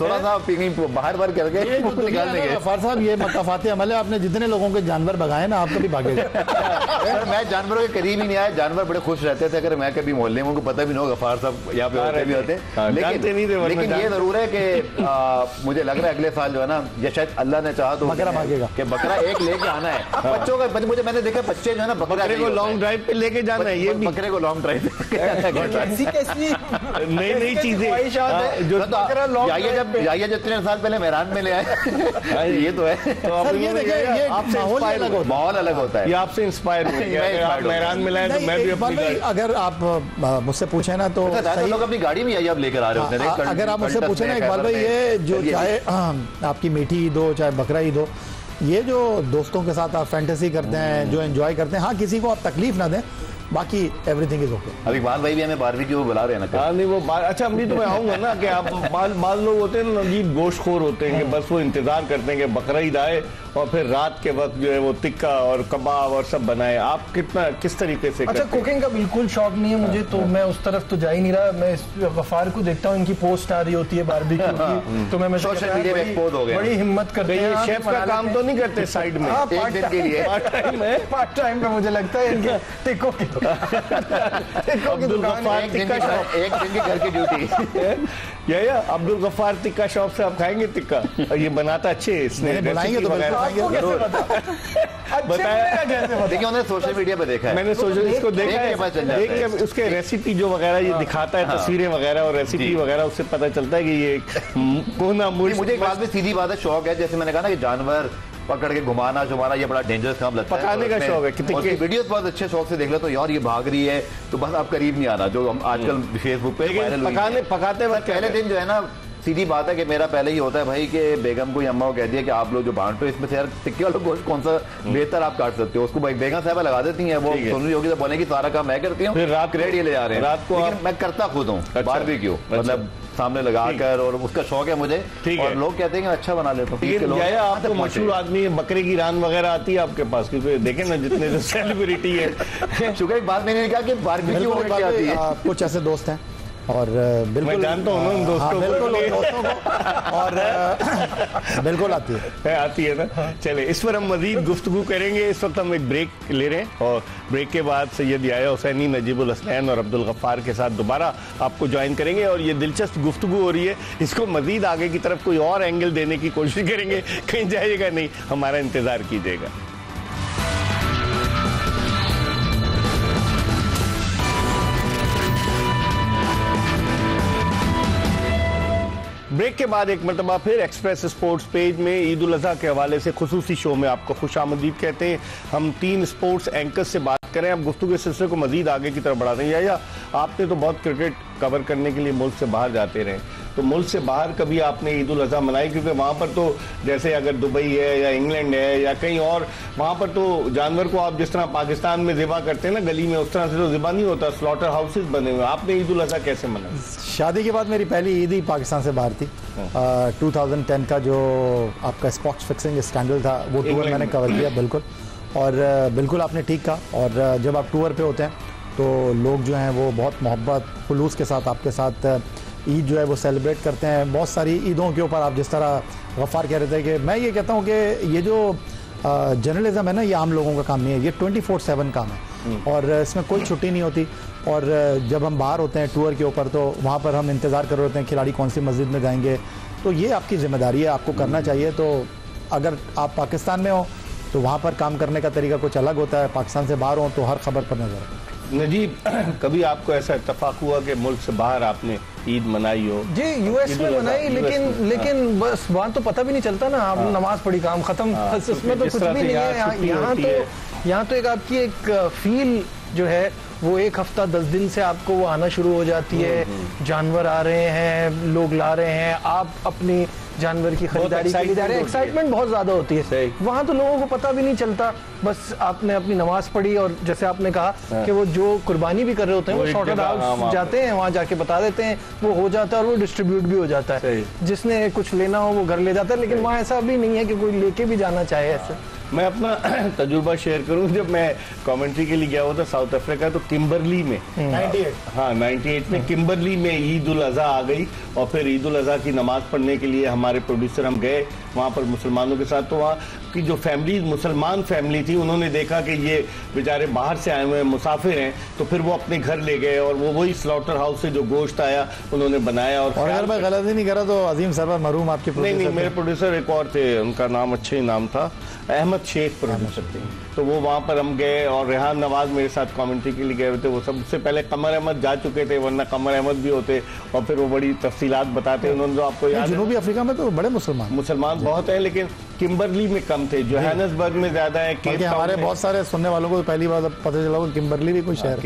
थोड़ा सा बाहर बाहर करके निकाल देंगे। गफ्फार साहब, ये मकाफाते अमल है, आपने जितने लोगों के जानवर भगाए ना, आप कभी भागेगा? सर मैं जानवरों के करीब ही नहीं आया, जानवर बड़े खुश रहते कहते थे अगर मैं कभी मोहल्ले में उनको पता भी नहीं हो गफार साहब यहाँ पे होते भी होते, लेकिन ये जरूर है कि मुझे लग रहा है अगले साल जो है ना, ये शायद अल्लाह ने चाहा तो बकरा भागेगा कि बकरा एक लेके आना है बच्चों का। मुझे मैंने देखा बच्चे जो है ना बकरे को लॉन्ग ड्राइव पे लेके जाना है, ये बकरे को लॉन्ग ड्राइव नई नई चीजें जो जाइए जो 3 साल पहले मेहरान में ले आए ये तो है। सर ये देखिए ये माहौल अलग होता है, ये आपसे इंस्पायर हो मेहरान में लाए तो मैं भी अपनी, अगर आप मुझसे पूछे ना तो लोग अपनी गाड़ी में आप लेकर आ रहे होते हैं। अगर आप मुझसे पूछे ना इकबाल भाई, ये जो चाहे आपकी मीठी ईद हो चाहे बकरा ईद हो, ये जो दोस्तों के साथ आप फैंटेसी करते हैं, जो एंजॉय करते हैं, हाँ किसी को आप तकलीफ ना दें, बाकी एवरीथिंग इज ओके। अभी इकबाल भाई भी हमें बारबेक्यू बुला रहे हैं ना। हाँ नहीं वो अच्छा अभी तो मैं आऊंगा ना कि आप बाल लोग होते हैं ना अजीब गोश्तखोर होते हैं कि बस वो इंतजार करते हैं कि बकरा ईद आए और फिर रात के वक्त जो है वो टिक्का और कबाब और सब बनाए। आप किस तरीके से अच्छा कुकिंग का बिल्कुल शौक नहीं है मुझे, तो मैं उस तरफ तो जा ही नहीं रहा। मैं गफार को देखता हूँ, इनकी पोस्ट आ रही होती है बारबेक्यू की, तो मैं सोशल मीडिया पे एक्सपोज हो गया। बड़ी हिम्मत करते हैं, शेफ का काम तो नहीं करते साइड में एक दिन के लिए पार्ट टाइम पे मुझे लगता है इनके टिक्कों की अब्दुल गफ्फार टिक्का शॉप, एक दिन की घर की ड्यूटी या अब्दुल गफ्फार टिक्का शॉप से आप खाएंगे टिक्का, और ये बनाता अच्छे इसने बनाएंगे तो बताया। देखिए उन्होंने सोशल मीडिया पे देखा है, मैंने सोशल इसको देखा है, देख के उसके रेसिपी जो वगैरह ये दिखाता है, तस्वीरें वगैरह और रेसिपी वगैरह, उससे पता चलता है कि ये कोना मुझे एक बात में सीधी बात है, शौक है, जैसे मैंने कहा ना कि जानवर पकड़ के घुमाना शुमाना ये बड़ा डेंजरस काम लगता है। पकाने का शौक है, कितने वीडियोस बहुत अच्छे शौक से देख लो तो यार ये भाग रही है तो बस आप करीब नहीं आना, जो हम आजकल फेसबुक पे पकाते वक्त पहले दिन जो है ना, सीधी बात है कि मेरा पहले ही होता है भाई कि बेगम को अम्मा को कह दिया कि आप लोग जो बांटो इसमें से यार टिक्के वाला गोश्त कौन सा बेहतर आप काट सकते हो, उसको बेगम साहबा लगा देती हैं, वो सोनू योगी से बोले कि सारा काम मैं करती हूँ, फिर रात क्रेडिट ये ले जा रहे हैं, रात को मैं करता खुद हूँ बारबेक्यू, मतलब सामने लगाकर, और उसका शौक है मुझे, और लोग कहते हैं कि अच्छा बना लेता हूँ। आप तो मशहूर आदमी है, बकरे की रान वगैरह आती है आपके पास, क्योंकि देखें ना जितने जो सेलिब्रिटी है। शुक्र एक बात मैंने कहा कि बारबेक्यू आती है, कुछ ऐसे दोस्त हैं और बिल्कुल मैं जानता हूँ उन दोस्तों को और बिल्कुल आती है ना। चले इस पर हम मजीद गुफ्तगू करेंगे। इस वक्त हम एक ब्रेक ले रहे हैं और ब्रेक के बाद सैयद याया हुसैनी, नजीबुल हसनैन और अब्दुल गफ्फार के साथ दोबारा आपको ज्वाइन करेंगे और ये दिलचस्प गुफ्तगू हो रही है, इसको मजीद आगे की तरफ कोई और एंगल देने की कोशिश करेंगे, कहीं जाइएगा नहीं, हमारा इंतजार कीजिएगा। ब्रेक के बाद एक मरतबा फिर एक्सप्रेस स्पोर्ट्स पेज में ईद उल अज़हा के हवाले से खुसूसी शो में आपको खुशामदीद कहते हैं। हम 3 स्पोर्ट्स एंकर्स से बात करें, अब गुफ्तगू के सिलसिले को मजीद आगे की तरफ बढ़ाते हैं। या आपने तो बहुत क्रिकेट कवर करने के लिए मुल्क से बाहर जाते रहे, तो मुल्क से बाहर कभी आपने ईद उल अज़हा मनाई? क्योंकि वहाँ पर तो जैसे अगर दुबई है या इंग्लैंड है या कहीं और, वहाँ पर तो जानवर को आप जिस तरह पाकिस्तान में ज़िबा करते हैं ना गली में, उस तरह से तो ज़िबा नहीं होता, स्लॉटर हाउसेज बने हुए। आपने ईद उल अज़हा कैसे मनाई? शादी के बाद मेरी पहली ईद ही पाकिस्तान से बाहर थी। 2010 का जो आपका स्पॉट्स फिक्सिंग स्कैंडल था, वो टूर मैंने कवर किया बिल्कुल। और बिल्कुल आपने ठीक कहा, और जब आप टूर पे होते हैं तो लोग जो हैं वो बहुत मोहब्बत खुलूस के साथ आपके साथ ईद जो है वो सेलिब्रेट करते हैं। बहुत सारी ईदों के ऊपर आप जिस तरह गफ्फार कह रहे थे कि मैं ये कहता हूँ कि ये जो जर्नलिज्म है ना, ये आम लोगों का काम नहीं है, ये 24/7 काम है और इसमें कोई छुट्टी नहीं होती। और जब हम बाहर होते हैं टूर के ऊपर तो वहाँ पर हम इंतज़ार कर रहे होते हैं खिलाड़ी कौन सी मस्जिद में जाएंगे, तो ये आपकी जिम्मेदारी है, आपको करना चाहिए। तो अगर आप पाकिस्तान में हो तो वहाँ पर काम करने का तरीका कुछ अलग होता है, पाकिस्तान से बाहर हो तो हर खबर पर नजर है। नजीब, कभी आपको ऐसा इत्तेफाक हुआ कि मुल्क से बाहर आपने ईद मनाई हो? जी यूएस में मनाई, लेकिन बस वहाँ तो पता भी नहीं चलता ना, आप नमाज पढ़ी काम खत्म, बस उसमें तो कुछ भी नहीं है। यहाँ तो एक आपकी एक फील जो है वो 1 हफ्ता 10 दिन से आपको वो आना शुरू हो जाती है। जानवर आ रहे हैं, लोग ला रहे हैं, आप अपनी जानवर की खरीदारी के लिए जा रहे हैं, एक्साइटमेंट बहुत ज्यादा होती है। वहां तो लोगों को पता भी नहीं चलता, बस आपने अपनी नमाज पढ़ी और जैसे आपने कहा कि वो जो कुर्बानी भी कर रहे होते हैं वो सॉर्टेड हाउस जाते हैं, वहां जाके बता देते हैं, वो हो जाता है और वो डिस्ट्रीब्यूट भी हो जाता है। जिसने कुछ लेना हो वो घर ले जाता है, लेकिन वहाँ ऐसा भी नहीं है कि कोई लेके भी जाना चाहे ऐसे। मैं अपना तजुर्बा शेयर करूं, जब मैं कमेंट्री के लिए गया हुआ था साउथ अफ्रीका, तो किम्बरली में 98 में किम्बरली में ईद उल अज़हा आ गई और फिर ईद उल अज़हा की नमाज पढ़ने के लिए हमारे प्रोड्यूसर हम गए वहाँ पर मुसलमानों के साथ। तो वहाँ की जो फैमिली, मुसलमान फैमिली थी, उन्होंने देखा कि ये बेचारे बाहर से आए हुए हैं, मुसाफिर हैं, तो फिर वो अपने घर ले गए और वो वही स्लॉटर हाउस से जो गोश्त आया उन्होंने बनाया। और अगर मैं गलत ही नहीं करा तो अजीम सरवर मरूम आपके नहीं, मेरे प्रोड्यूसर एक और थे, उनका नाम अच्छा ही नाम था, अहमद शेख प्रोड्यूसर थे। तो वो वहाँ पर हम गए और रेहान नवाज मेरे साथ कमेंट्री के लिए गए हुए थे। वो सबसे पहले कमर अहमद जा चुके थे, वरना कमर अहमद भी होते और फिर वो बड़ी तफसीलात बताते। उन्होंने जो आपको याद, जनूबी अफ्रीका में तो बड़े मुसलमान बहुत हैं, लेकिन किम्बरली में कम थे, जोहान्सबर्ग में ज्यादा है। हमारे बहुत सारे सुनने वालों को पहली बार पता चला किम्बरली भी कोई शहर,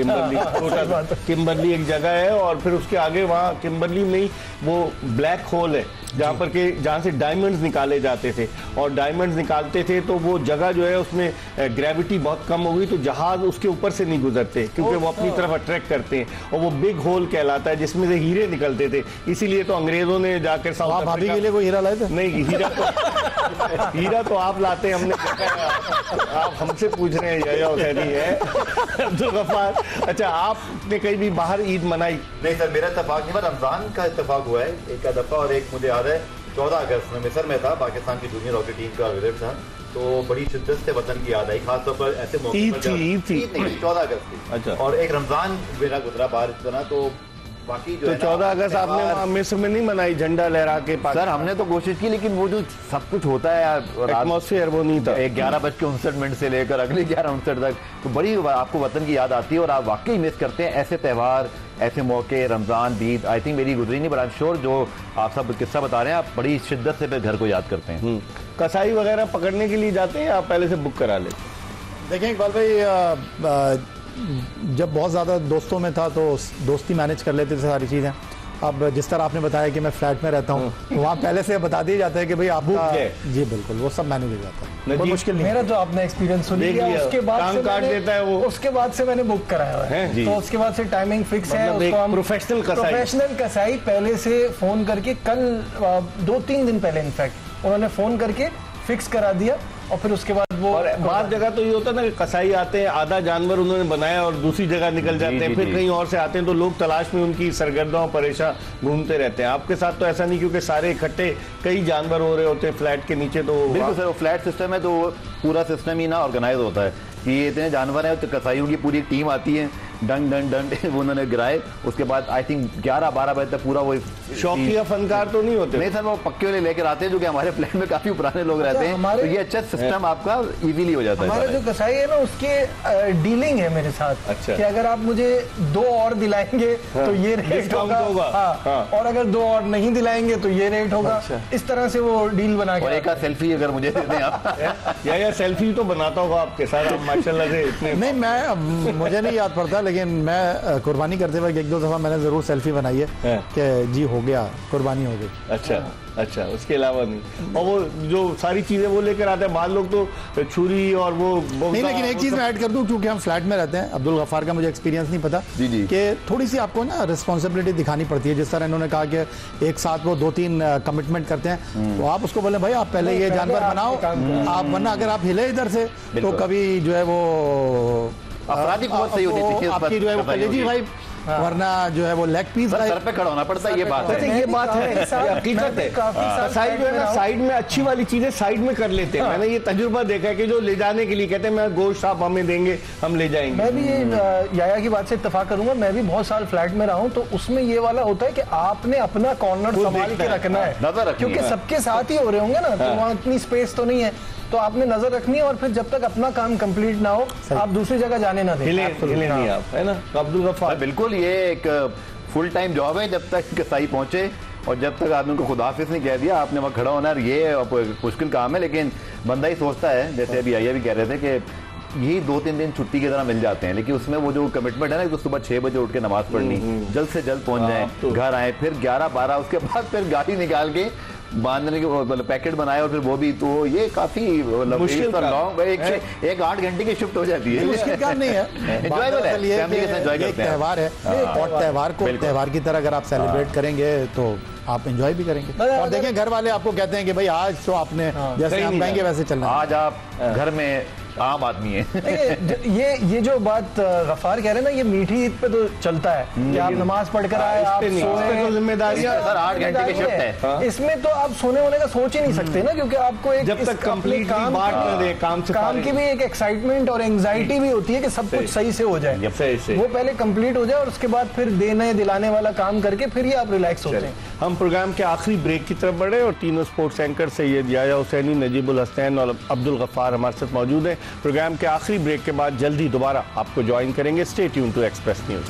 किम्बरली एक जगह है और फिर उसके आगे वहाँ किम्बरली में ही वो ब्लैक होल है जहाँ से डायमंड्स निकाले जाते थे, और डायमंड्स निकालते थे तो वो जगह जो है उसमें ग्रेविटी बहुत कम हो गई, तो जहाज उसके ऊपर से नहीं गुजरते क्योंकि वो अपनी तरफ अट्रैक्ट करते हैं, और वो बिग होल कहलाता है जिसमें से हीरे निकलते थे। इसीलिए तो अंग्रेजों ने जाकर साउथ भाभी के लिए कोई हीरा लाए थे? नहीं, हीरा तो आप लाते हैं, हमने देखा। आप हमसे पूछ रहे हैं या खैरी है अब्दुल गफ्फार। अच्छा, आपने कहीं भी बाहर ईद मनाई? नहीं सर, मेरा इत्तेफाक नहीं, पर रमजान का इत्तेफाक हुआ है एक दफा, और एक मुझे याद है 14 अगस्त में मिस्र में था, पाकिस्तान की जूनियर हॉकी टीम का विजिट था, तो बड़ी शिद्दत से वतन की याद आई, खासतौर पर ऐसे मौके पर। ईद थी 14 अगस्त की। अच्छा। और एक रमजान मेरा गुजरा बाहर इतना, तो बाकी जो तो 14 अगस्त आपने मिस्र में नहीं मनाई झंडा लहरा के? सर हमने तो कोशिश की, लेकिन वो जो सब कुछ होता है एटमॉस्फेयर वो नहीं था। 11:59 से लेकर अगले 11:59 तक, तो बड़ी आपको वतन की याद आती है और आप वाकई मिस करते हैं ऐसे त्यौहार, ऐसे मौके। रमजान, ईद आई थिंक मेरी गुजरी नहीं, बट आई एम श्योर जो आप सब किस्सा बता रहे हैं, आप बड़ी शिद्दत से घर को याद करते हैं। कसाई वगैरह पकड़ने के लिए जाते हैं, आप पहले से बुक करा लेते? देखें इकबाल भाई, जब बहुत ज़्यादा दोस्तों में था तो दोस्ती मैनेज कर लेते थे सारी चीज़ें। अब जिस तरह आपने बताया कि मैं फ्लैट में रहता हूँ, वहाँ पहले से बता दिया जाता है कि भाई आपका, जी बिल्कुल, वो सब मैनेज हो जाता है, कोई मुश्किल नहीं। मेरा जो आपने एक्सपीरियंस सुन लिया, उसके बाद से मैंने बुक कराया है, तो उसके बाद से टाइमिंग फिक्स है। उसको हम प्रोफेशनल कसाई पहले से फोन करके, कल 2-3 दिन पहले इनफैक्ट उन्होंने फोन करके फिक्स करा दिया, और फिर उसके बाद वो। और बाद जगह तो ये होता है ना कि कसाई आते हैं, आधा जानवर उन्होंने बनाया और दूसरी जगह निकल जाते हैं, फिर कहीं और से आते हैं, तो लोग तलाश में उनकी सरगर्दा और परेशान घूमते रहते हैं। आपके साथ तो ऐसा नहीं, क्योंकि सारे इकट्ठे कई जानवर हो रहे होते हैं फ्लैट के नीचे। तो बिल्कुल सर, वो फ्लैट सिस्टम है, तो पूरा सिस्टम ही ना ऑर्गेनाइज होता है कि ये इतने जानवर हैं, तो कसाईयों की पूरी टीम आती है, डंड डंड डंड वो उन्होंने गिराए, उसके बाद आई थिंक 11-12 बजे तक पूरा वो। शौकिया फनकार तो नहीं होते? नहीं सर, वो पक्के वाले लेकर आते हैं, जो कि हमारे फ्लैट में काफी पुराने लोग रहते हैं, तो ये अच्छा सिस्टम आपका इजीली हो जाता है। हमारा जो कसाई है ना, उसके डीलिंग है मेरे साथ। अच्छा। कि अगर आप मुझे 2 और दिलाएंगे तो ये रेट होगा, हाँ। और अगर 2 और नहीं दिलाएंगे तो ये रेट होगा। इस तरह से वो डील बना के। और एक सेल्फी अगर मुझे दे दें आप। या सेल्फी तो बनाता होगा आपके साथ, माशाल्लाह से इतने। नहीं, मैं मुझे नहीं याद पड़ता, लेकिन मैं कुर्बानी करते वक्त 1-2 दफा मैंने जरूर सेल्फी बनाई है कि जी हो गया, कुर्बानी हो गई। अच्छा, उसके अलावा नहीं। और वो जो सारी चीजें वो लेकर आते हैं, बाद लोग तो छुरी और वो नहीं, लेकिन एक चीज मैं ऐड कर दूं, क्योंकि हम फ्लैट में रहते हैं, अब्दुल गफ्फार का मुझे एक्सपीरियंस नहीं पता कि थोड़ी सी आपको ना रिस्पॉन्सिबिलिटी दिखानी पड़ती है। जिस तरह इन्होंने कहा कि एक साथ वो 2-3 कमिटमेंट करते हैं, तो आप उसको बोले भाई आप पहले ये जानवर बनाओ, आप, वरना अगर आप हिले इधर से तो कभी जो है वो अपराधी बहुत सही होती है, आपकी जो है वो कलेजी भाई, वरना जो है वो लेग पीस सर पे खड़ा होना पड़ता है। ये बात है, ये बात है, हकीकत है। कसाई जो है ना, साइड में अच्छी वाली चीजें साइड में कर लेते हैं। मैंने ये तजुर्बा देखा है कि जो ले जाने के लिए कहते हैं मैं गोश्त आप हमें देंगे, हम ले जाएंगे। मैं भी याया की बात से इत्तेफाक करूंगा, मैं भी बहुत साल फ्लैट में रहा हूं, तो उसमें ये वाला होता है कि आपने अपना कॉर्नर संभाल के रखना है, क्योंकि सबके साथ ही हो रहे होंगे ना, तो वहाँ इतनी स्पेस तो नहीं है, तो आपने नजर रखनी है, और फिर जब तक अपना काम कंप्लीट ना हो आप दूसरी जगह जाने ना दें, हिले नहीं आप, है ना? तो अब्दुल गफ्फार, बिल्कुल, ये एक फुल टाइम जॉब है जब तक कसाई पहुंचे, और जब तक आपने उनको खुदाफिज नहीं कह दिया, आपने वहाँ खड़ा होना, ये मुश्किल काम है। लेकिन बंदा ही सोचता है, जैसे अभी आइया भी कह रहे थे कि यही 2-3 दिन छुट्टी की तरह मिल जाते हैं, लेकिन उसमें वो जो कमिटमेंट है ना, तो सुबह 6 बजे उठ के नमाज पढ़नी, जल्द से जल्द पहुंच जाए, घर आए, फिर 11-12, उसके बाद फिर गाड़ी निकाल के बांधने के मतलब पैकेट बनाए, और फिर वो भी, तो ये काफी मुश्किल लॉन्ग, एक 8 घंटे की शिफ्ट हो जाती है। मुश्किल काम नहीं है, एंजॉयबल है, फैमिली के साथ एंजॉय करते हैं। त्यौहार है, और त्यौहार को त्यौहार की तरह अगर आप सेलिब्रेट करेंगे तो आप एंजॉय भी करेंगे। और देखें घर वाले आपको कहते हैं कि भाई आज तो आपने जैसे हम कहेंगे वैसे चलना। आज आप घर में आम आदमी है। ये जो बात गफ्फार कह रहे हैं ना, ये मीठी ईद पे तो चलता है कि आप नमाज पढ़कर आए, आप सोए, जिम्मेदारियां सर 8 घंटे की शिफ्ट है। इसमें तो आप सोने होने का सोच ही नहीं सकते ना, क्योंकि आपको एक जब तक कंप्लीट काम की भी एक एक्साइटमेंट और एंजाइटी भी होती है कि सब कुछ सही से हो जाए, वो पहले कंप्लीट हो जाए और उसके बाद फिर देने दिलाने वाला काम करके फिर ही आप रिलैक्स होते हैं। हम प्रोग्राम के आखिरी ब्रेक की तरफ बढ़े और तीनों स्पोर्ट्स एंकर सैयद याया हुसैनी, नजीबुल हसनैन और अब्दुल गफ्फार हमारे साथ मौजूद हैं। प्रोग्राम के आखिरी ब्रेक के बाद जल्दी दोबारा आपको ज्वाइन करेंगे। Stay tune to Express News.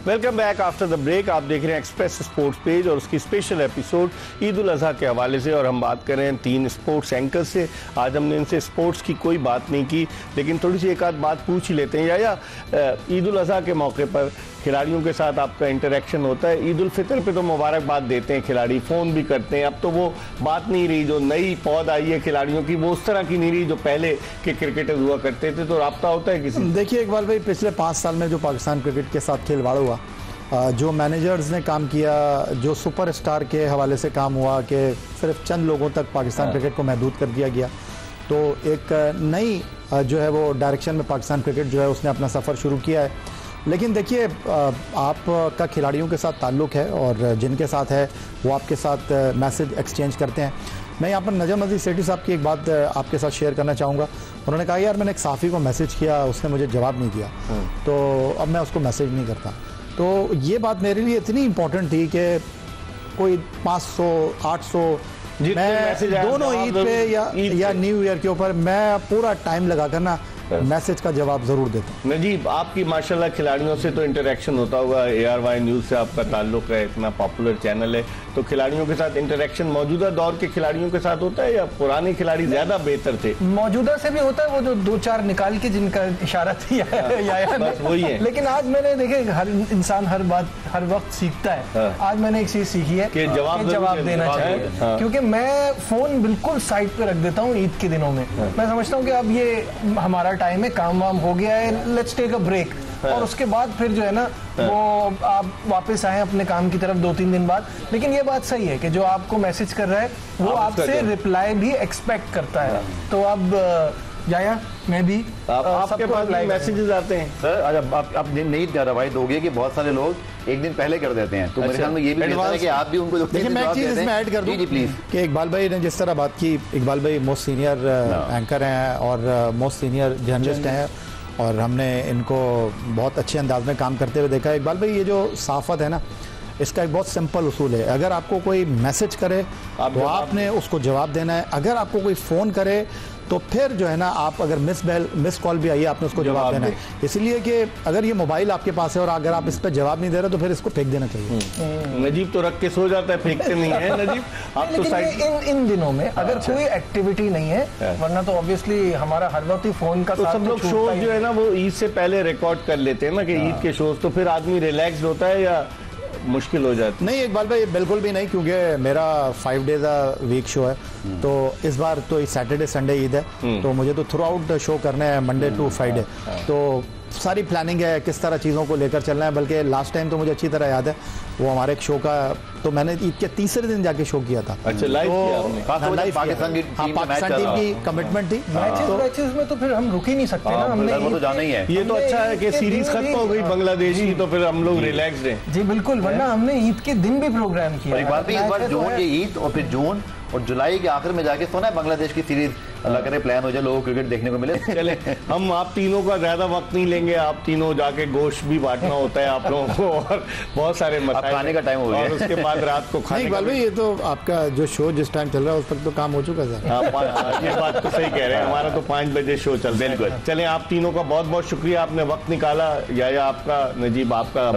Welcome back after the break. आप देख रहे हैं एक्सप्रेस स्पोर्ट्स पेज और उसकी स्पेशल एपिसोड ईद उल अजहा के हवाले से, और हम बात कर रहे हैं 3 स्पोर्ट्स एंकर से। आज हमने इनसे स्पोर्ट्स की कोई बात नहीं की, लेकिन थोड़ी सी एक आध बात पूछ ही लेते हैं। या ईद उल अजहा के मौके पर खिलाड़ियों के साथ आपका इंटरेक्शन होता है? ईद उल फितर पे तो मुबारकबाद देते हैं खिलाड़ी, फ़ोन भी करते हैं। अब तो वो बात नहीं रही, जो नई पौध आई है खिलाड़ियों की वो उस तरह की नहीं रही जो पहले के क्रिकेटर हुआ करते थे। तो रब्ता होता है किसी? देखिए इकबाल भाई, पिछले 5 साल में जो पाकिस्तान क्रिकेट के साथ खिलवाड़ हुआ, जो मैनेजर्स ने काम किया, जो सुपरस्टार के हवाले से काम हुआ कि सिर्फ चंद लोगों तक पाकिस्तान क्रिकेट को महदूद कर दिया गया, तो एक नई जो है वो डायरेक्शन में पाकिस्तान क्रिकेट जो है उसने अपना सफ़र शुरू किया है। लेकिन देखिए आपका खिलाड़ियों के साथ ताल्लुक़ है और जिनके साथ है वो आपके साथ मैसेज एक्सचेंज करते हैं। मैं यहाँ पर नजम अजीज सेठी साहब की एक बात आपके साथ शेयर करना चाहूँगा। उन्होंने कहा यार मैंने एक साफ़ी को मैसेज किया, उसने मुझे जवाब नहीं दिया, तो अब मैं उसको मैसेज नहीं करता। तो ये बात मेरे लिए इतनी इम्पोर्टेंट थी कि कोई 500 800 मैं दोनों ईद पे या न्यू ईयर के ऊपर मैं पूरा टाइम लगा कर ना मैसेज का जवाब जरूर देता हूं। नजीब, आपकी माशाल्लाह खिलाड़ियों से तो इंटरेक्शन होता होगा, ARY न्यूज़ से आपका ताल्लुक है, इतना पॉपुलर चैनल है, तो खिलाड़ियों के साथ इंटरेक्शन मौजूदा दौर के खिलाड़ियों के साथ होता है या पुराने खिलाड़ी ज्यादा बेहतर थे? मौजूदा से भी होता है, वो जो 2-4 निकाल के जिनका इशारा थी बस वही है। लेकिन आज मैंने देखे हर इंसान हर बात हर वक्त सीखता है। आज मैंने एक चीज सीखी है कि जवाब देना चाहिए, क्योंकि मैं फोन बिल्कुल साइड पे रख देता हूँ ईद के दिनों में। मैं समझता हूँ कि अब ये हमारा टाइम है, काम वाम हो गया है, लेट्स टेक अ ब्रेक, और उसके बाद फिर जो है ना वो आप वापस आए अपने काम की तरफ 2-3 दिन बाद। लेकिन ये बात सही है कि जो आपको मैसेज कर रहा है वो आपसे रिप्लाई भी एक्सपेक्ट करता है। तो अब जाया मैं भी आपके पास मैसेजेस आते हैं सर? आप नई धारावाहिक दोगे कि बहुत सारे लोग एक दिन पहले कर देते हैं, तो मेरे ख्याल में ये भी है कि आप भी उनको देखिए। मैं एक चीज इसमें ऐड कर दूं प्लीज कि इकबाल भाई ने जिस तरह बात की, इकबाल भाई मोस्ट सीनियर एंकर हैं और मोस्ट सीनियर जर्नलिस्ट हैं और हमने इनको बहुत अच्छे अंदाज में काम करते हुए देखा है। इकबाल भाई, ये जो साफत है ना, इसका एक बहुत सिंपल उसूल है। अगर आपको कोई मैसेज करे तो आपने उसको जवाब देना है। अगर आपको कोई फ़ोन करे तो फिर जो है ना, आप अगर मिस कॉल भी आई है आपने उसको जवाब देना है। इसलिए कि अगर ये मोबाइल आपके पास है और अगर आप इस पर जवाब नहीं दे रहे तो फिर इसको फेंक देना चाहिए। नजीब तो रख के सो जाता है, फेंकते नहीं है नजीब। आप तो इन दिनों में अगर कोई एक्टिविटी नहीं है, वरना तो ऑब्वियसली हमारा हर वक्त ही फोन का तो सब लोग शो जो है ना वो ईद से पहले रिकॉर्ड कर लेते हैं ना कि ईद के शोज, तो फिर आदमी रिलैक्स होता है या मुश्किल हो जाती? नहीं इकबाल भाई, बिल्कुल भी नहीं, क्योंकि मेरा 5 डेज अ वीक शो है। तो इस बार तो सैटरडे संडे ईद है, तो मुझे तो थ्रू आउट शो करने हैं मंडे टू फ्राइडे। तो सारी प्लानिंग है किस तरह चीज़ों को लेकर चलना है। बल्कि लास्ट टाइम तो मुझे अच्छी तरह याद है, वो हमारे एक शो का तो मैंने ईद के तीसरे दिन जाके शो किया था। अच्छा, लाइव पाकिस्तान टीम की कमिटमेंट थी। मैचेस में तो फिर हम रुक ही नहीं सकते ना, हमने तो जाना ही है। ये तो अच्छा है कि सीरीज खत्म हो गई बांग्लादेश की, तो फिर हम लोग रिलैक्स्ड हैं। जी बिल्कुल, वरना हमने ईद के दिन भी प्रोग्राम किया। इस बार जून की ईद और फिर जून और जुलाई के आखिर में जाके सोना है बांग्लादेश की सीरीज। अल्लाह करे प्लान हो जाए, लोगों को क्रिकेट देखने को मिले। चले, हम आप तीनों का ज्यादा वक्त नहीं लेंगे। आप तीनों जाके गोश्त भी बांटना होता है आप लोगों को और बहुत सारे मसाइल, खाने का टाइम हो गया और उसके बाद रात को खाने का। भाई ये तो आपका जो शो जिस टाइम चल रहा है उस पर तो काम हो चुका है। ये बात तो सही कह रहे हैं, हमारा तो 5 बजे शो चलता है। बिल्कुल। चले, आप तीनों का बहुत बहुत शुक्रिया, आपने वक्त निकाला। या आपका, नजीब आपका,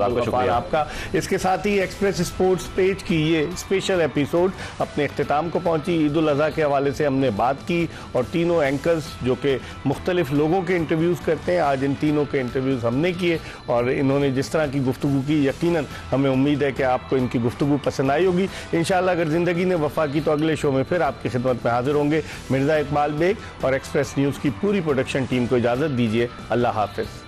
आपका। इसके साथ ही एक्सप्रेस स्पोर्ट्स पेज की ये स्पेशल एपिसोड अपने इख्तिताम को पहुंची। ईद उल अजहा के हवाले से हमने बात की और तीनों एंकर्स जो कि मुख्तलिफ लोगों के इंटरव्यूज़ करते हैं, आज इन तीनों के इंटरव्यूज़ हमने किए और इन्होंने जिस तरह की गुफ्तगू की, यकीनन हमें उम्मीद है कि आपको इनकी गुफ्तगू पसंद आई होगी। इंशाअल्लाह अगर ज़िंदगी ने वफा की तो अगले शो में फिर आपकी खिदमत में हाजिर होंगे। मिर्ज़ा इकबाल बेग और एक्सप्रेस न्यूज़ की पूरी प्रोडक्शन टीम को इजाज़त दीजिए। अल्लाह हाफ़िज़।